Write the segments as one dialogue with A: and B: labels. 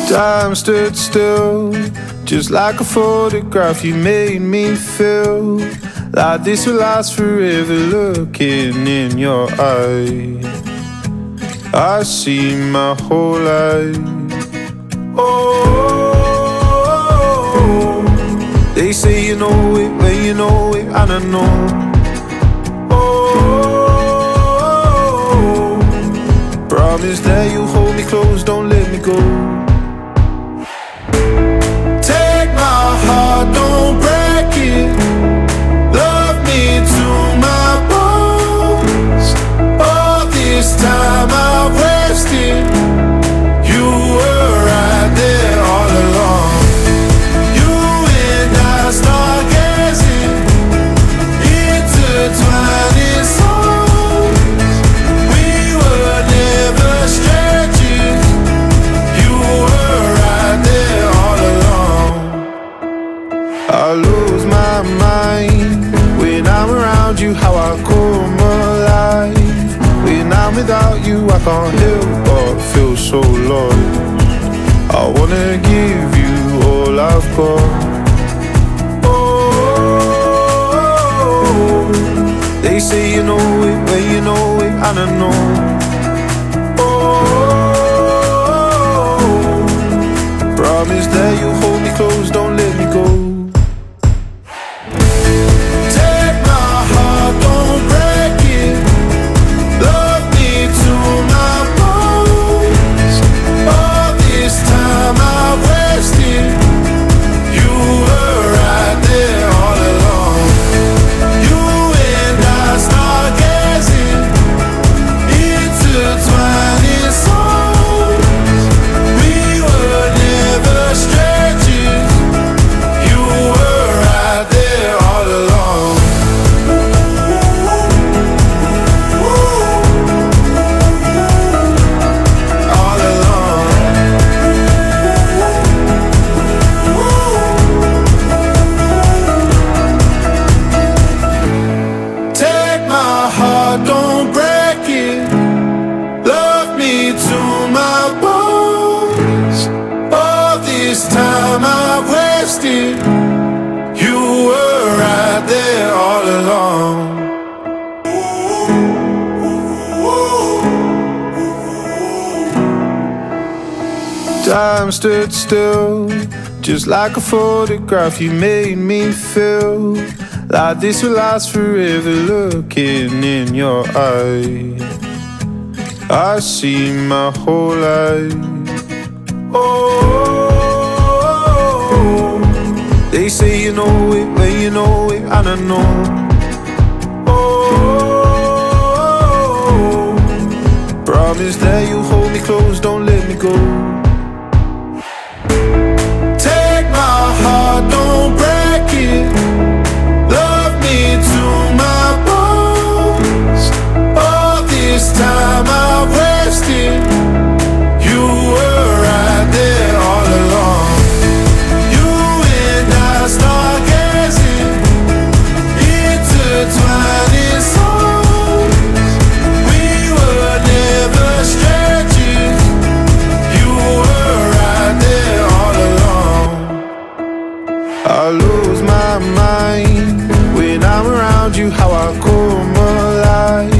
A: Time stood still, just like a photograph. You made me feel like this will last forever. Looking in your eyes, I see my whole life. Oh, they say you know it when you know it, and I know. Oh, promise that you'll hold me close, don't let me go. Take my heart, don't break it. Love me to my bones. All this time I've wasted. You were right there all along. You and I stargazing, intertwining souls. We were never strangers. You were right there all along. I lose my mind when I'm around you, how I come alive. When I'm without you, I can't help but feel so lost. I wanna give you all I've got. Oh, they say you know it when you know it, and I know. Oh, promise that you'll hold me close, don't let me go. Take my heart, don't break it. Love me to my bones. All this time I've wasted. You were right there all along. You and I stargazing, intertwining souls. We were never strangers. You were right there all along. All along. Take my heart, don't break it. Love me to my bones. All this time I've wasted. You were right there all along. Time stood still, just like a photograph. You made me feel like this will last forever. Looking in your eyes, I see my whole life. Oh, they say you know it when you know it, and I know. Oh, promise that you'll hold me close, don't let me go. Take my heart, don't break it. Love me to my bones. All this time I've wasted. You were right there all along. You and I stargazing, intertwining souls. We were never strangers. You were right there all along. I lose my mind when I'm around you, how I come alive.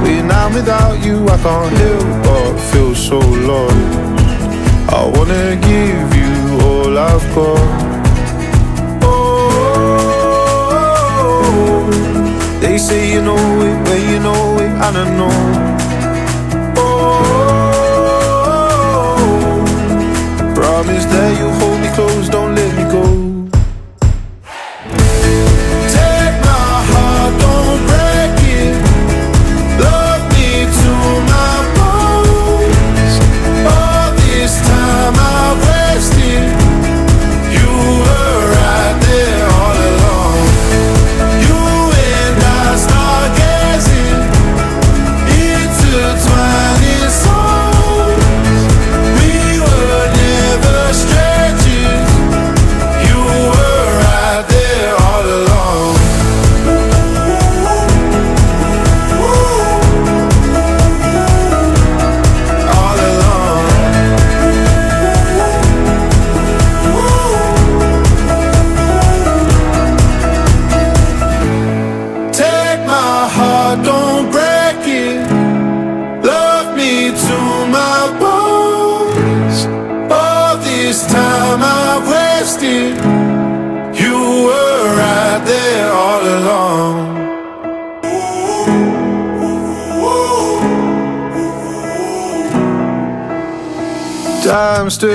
A: When I'm without you, I can't help but feel so lost. I wanna give you all I've got. Oh, they say you know it when you know it, and I know. Oh, promise that you'll hold me close, don't let me go. Take my heart, don't break it. Love me to my bones. All this time I've wasted. You were right there all along. You and I stargazing, intertwining souls. We were never strangers. I'm stood